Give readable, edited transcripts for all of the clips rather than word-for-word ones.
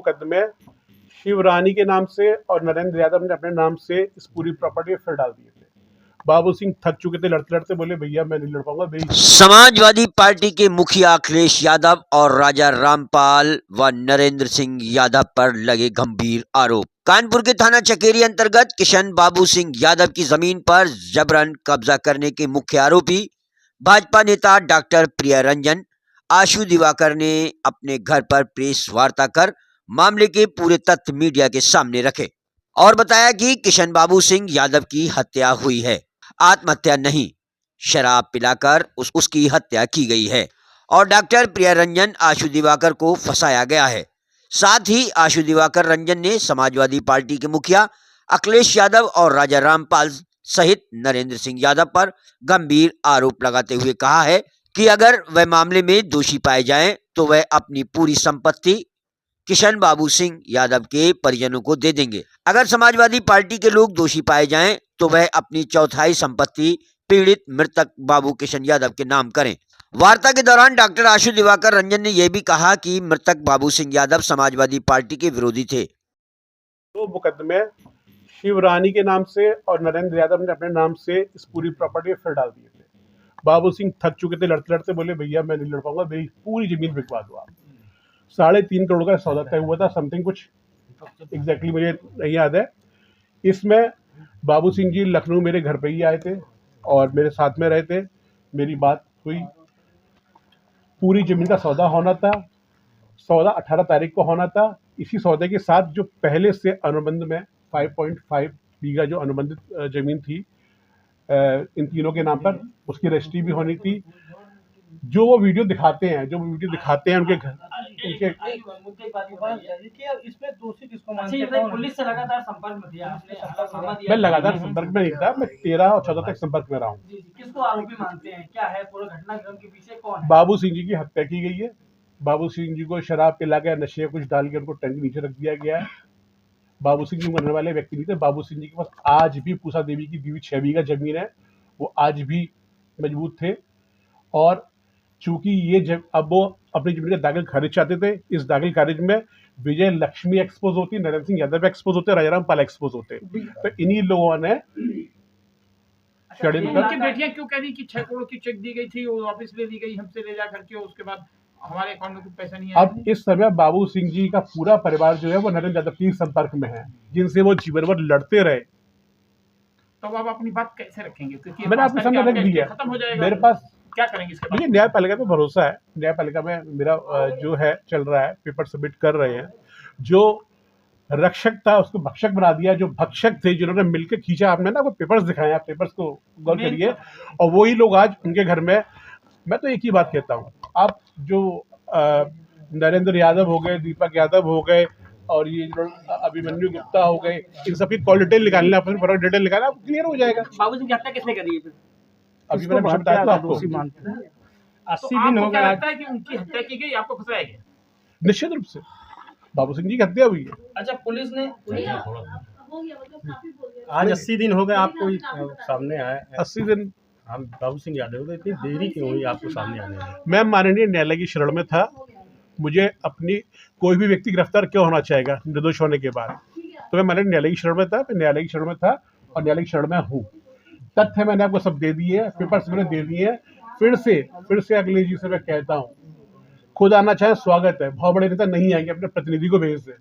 मुकदमे शिवरानी के नाम से और नरेंद्र यादव ने अपने नाम से इस पूरी प्रॉपर्टी फिर डाल दिए थे। बाबू सिंह थक चुके थे, लड़ते लड़ते बोले भैया मैं नहीं लड़ पाऊंगा, मेरी। समाजवादी पार्टी के मुखिया अखिलेश यादव और राजा रामपाल व नरेंद्र सिंह यादव पर लगे गंभीर आरोप। कानपुर के थाना चकेरी अंतर्गत किशन बाबू सिंह यादव की जमीन पर जबरन कब्जा करने के मुख्य आरोपी भाजपा नेता डॉक्टर प्रिया रंजन आशु दिवाकर ने अपने घर पर प्रेस वार्ता कर मामले के पूरे तथ्य मीडिया के सामने रखे और बताया कि किशन बाबू सिंह यादव की हत्या हुई है, आत्महत्या नहीं, शराब पिलाकर उसकी हत्या की गई है और डॉक्टर प्रिया रंजन आशु दिवाकर को फंसाया गया है। साथ ही आशु दिवाकर रंजन ने समाजवादी पार्टी के मुखिया अखिलेश यादव और राजा रामपाल सहित नरेंद्र सिंह यादव पर गंभीर आरोप लगाते हुए कहा है कि अगर वह मामले में दोषी पाए जाएं तो वह अपनी पूरी संपत्ति किशन बाबू सिंह यादव के परिजनों को दे देंगे। अगर समाजवादी पार्टी के लोग दोषी पाए जाएं तो वह अपनी चौथाई संपत्ति पीड़ित मृतक बाबू किशन यादव के नाम करें। वार्ता के दौरान डॉक्टर आशु दिवाकर रंजन ने यह भी कहा कि मृतक बाबू सिंह यादव समाजवादी पार्टी के विरोधी थे। दो मुकदमे शिवरानी के नाम से और नरेंद्र यादव ने अपने नाम से इस पूरी प्रॉपर्टी फिर डाल दिए थे। बाबू सिंह थक चुके थे, लड़ते लड़ते बोले भैया मैं नहीं लड़ पाऊंगा, मेरी पूरी जमीन बिकवा दो आप। 3.5 करोड़ का सौदा तय हुआ था, समथिंग कुछ एग्जैक्टली मुझे नहीं याद है। इसमें बाबू सिंह जी लखनऊ मेरे घर पे ही आए थे और मेरे साथ में रहे थे, मेरी बात हुई, पूरी जमीन का सौदा होना था, सौदा 18 तारीख को होना था। इसी सौदे के साथ जो पहले से अनुबंध में 5.5 बीघा जो अनुबंधित जमीन थी इन तीनों के नाम पर, उसकी रजिस्ट्री भी होनी थी। जो वो वीडियो दिखाते हैं उनके घर, इसमें दोषी किसको मानते हैं? पुलिस से लगातार संपर्क में दिया, मैं लगातार संपर्क में नहीं था, मैं 13 और 14 तक संपर्क में रहा हूँ। किसको आरोपी मानते हैं? क्या है पूरा घटनाक्रम के पीछे कौन है? बाबू सिंह जी की हत्या की गई है। बाबू सिंह जी को शराब पिला के, नशे कुछ डाल के उनको टंकी नीचे रख दिया गया है। बाबू सिंह जी मरने वाले व्यक्ति नहीं थे। बाबू सिंह जी के पास आज भी पूसा देवी की दी हुई 6 बीघा जमीन है, वो आज भी मजबूत थे। और चूंकि ये अब वो अपनी जमीन का दाखिल खारिज चाहते थे, इस दाखिल खारिज में विजय लक्ष्मी एक्सपोज होती, नरेंद्र सिंह यादव एक्सपोज होते, राजाराम पाल एक्सपोज होते। तो इन्हीं लोगों ने उनकी बेटियां क्यों कह रही कि 6 करोड़ की चेक दी गई थी, वो वापस ले ली गई हमसे ले जा करके, उसके बाद हमारे अकाउंट में कुछ पैसा नहीं आया। अब इस समय बाबू सिंह जी का पूरा परिवार जो है वो नरेंद्र यादव के संपर्क में है, जिनसे वो जीवन भर लड़ते रहे। तो आप अपनी बात कैसे रखेंगे? क्योंकि मैंने आपके सामने रख दिया, खत्म हो जाएगा। मेरे पास क्या करेंगे इसके बाद? मुझे न्यायपालिका पे भरोसा है। न्यायपालिका में मेरा जो है चल रहा है, पेपर सबमिट कर रहे हैं। जो रक्षक था उसको भक्षक बना दिया, जो भक्षक थे जिन्होंने मिलकर खींचा, आपने ना वो पेपर्स दिखाए, आप पेपर्स को गौर करिए, और वही लोग आज उनके घर में। मैं तो एक ही बात कहता हूँ, आप जो नरेंद्र यादव हो गए, दीपक यादव हो गए और ये अभिमन्यु गुप्ता हो गए, इन सबकी कॉल डिटेल निकालना, अपनी डिटेल निकालना, क्लियर हो जाएगा। बाबू सिंह की हत्या किसने करी है? अभी मैंने बताया था आपको। 80 दिन हो गए, लगता है कि उनकी हत्या की गई, आपको फंसाया गया? निश्चित रूप से बाबू सिंह जी की हत्या हुई है। अच्छा, पुलिस ने आज 80 दिन हो गए आपको सामने आए। 80 दिन हम बाबू सिंह यादव को इतनी देरी क्यों हुई आपको सामने आने में? मैं माननीय न्यायालय की शरण में था। मुझे अपनी कोई भी व्यक्ति गिरफ्तार क्यों होना चाहेगा निर्दोष होने के बाद? तो मैं माननीय न्यायालय की शरण में था, मैं न्यायालय की शरण में था और न्यायालय की शरण में हूँ। तथ्य मैंने आपको सब दे दिए, पेपर्स मैंने दे दिए। फिर से अखिलेश जी से मैं कहता हूँ, खुद आना चाहे स्वागत है, बहुत बड़े नेता नहीं आएंगे, अपने प्रतिनिधि को भेज दे,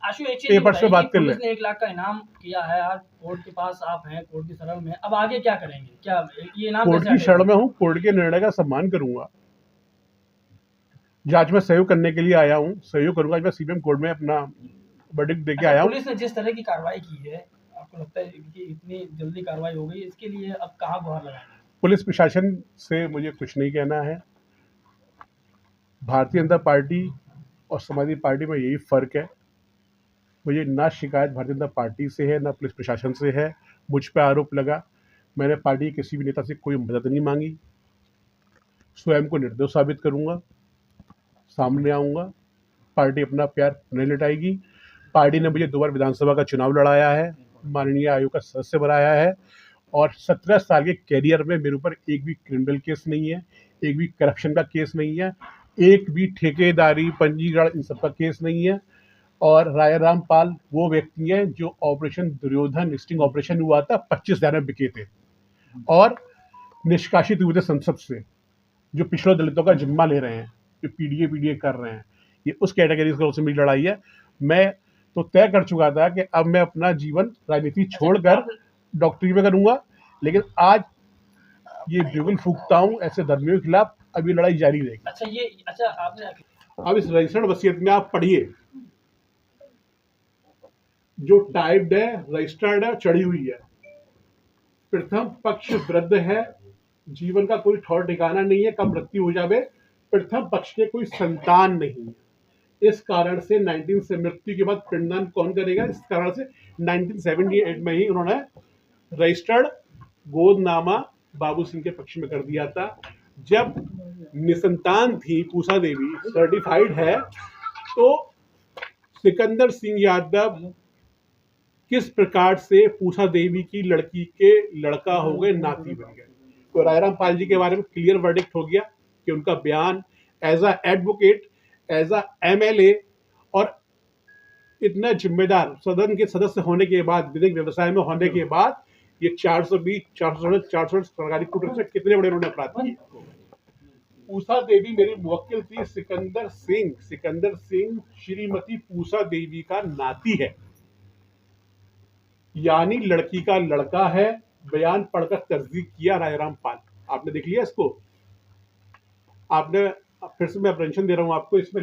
पेपर से बात कर ले। 1 लाख का इनाम किया है, आज कोर्ट के पास आप हैं, कोर्ट की शरण में, अब आगे क्या करेंगे? क्या ये इनाम? कोर्ट की शरण में हूँ, कोर्ट के निर्णय का सम्मान करूंगा। जांच में सहयोग करने के लिए आया हूँ, सहयोग करूंगा। मैं सीबीएम कोर्ट में अपना वर्डिक्ट देके आया हूँ। पुलिस ने जिस तरह की कार्रवाई की है, आपको लगता है कि इतनी जल्दी कार्रवाई हो गई, इसके लिए अब कहाँ गुहार लगाएंगे? पुलिस प्रशासन से मुझे कुछ नहीं कहना है। भारतीय जनता पार्टी और समाजवादी पार्टी में यही फ़र्क है। मुझे ना शिकायत भारतीय जनता पार्टी से है, ना पुलिस प्रशासन से है। मुझ पर आरोप लगा, मैंने पार्टी के किसी भी नेता से कोई मदद नहीं मांगी। स्वयं को निर्दोष साबित करूंगा, सामने आऊँगा, पार्टी अपना प्यार नहीं लौटाएगी। पार्टी ने मुझे 2 बार विधानसभा का चुनाव लड़ाया है, माननीय आयोग का सदस्य बनाया है और 17 साल के कैरियर में मेरे ऊपर एक भी क्रिमिनल केस नहीं है, एक भी करप्शन का केस नहीं है, एक भी ठेकेदारी, पंजीकरण, इन सब का केस नहीं है। और राय रामपाल वो व्यक्ति हैं जो ऑपरेशन दुर्योधन स्टिंग ऑपरेशन हुआ था 25,000 में बिके थे और निष्कासित हुए थे संसद से, जो पिछड़े दलितों का जिम्मा ले रहे हैं, जो पीडीए कर रहे हैं, ये उस कैटेगरी से मेरी लड़ाई है। मैं तो तय कर चुका था कि अब मैं अपना जीवन राजनीति छोड़कर डॉक्टरी में करूंगा, लेकिन आज ये बिगुल फूकता हूँ ऐसे धर्मियों के खिलाफ। अब ये लड़ाई जारी रहेगी। आपने अब इस रजिस्टर्ड वसीयत में आप पढ़िए, जो टाइप्ड है, रजिस्टर्ड है, चढ़ी हुई है। प्रथम पक्ष वृद्ध है, जीवन का कोई ठौर ठिकाना नहीं है, कब मृत्यु हो जावे। प्रथम पक्ष के कोई संतान नहीं है, इस कारण से 19 से मृत्यु के बाद पिंडदान कौन करेगा। इस कारण से 1978 में ही उन्होंने रजिस्टर्ड गोदनामा बाबू सिंह के पक्ष में कर दिया था। जब निसंतान थी पूसा देवी, सर्टिफाइड है, तो सिकंदर सिंह यादव किस प्रकार से पूसा देवी की लड़की के लड़का हो गए, नाती बन गए। तो राय रामपाल जी के बारे में क्लियर वर्डिक्ट हो गया कि उनका बयान as a advocate, as a MLA और इतना जिम्मेदार सदन के सदस्य होने के बाद, विधिक व्यवसाय में होने के बाद, ये 420 सरकारी कूटनीति से कितने बड़े उन्होंने अपराध किए। पूसा देवी मेरी मुवक्किल थी। सिकंदर सिंह श्रीमती पूसा देवी का नाती है, यानी लड़की का लड़का है। बयान पढ़कर तस्दीक किया राय रामपाल। आपने देख लिया इसको। आपने फिर से मैं अप्रेंशन दे रहा हूं आपको, इसमें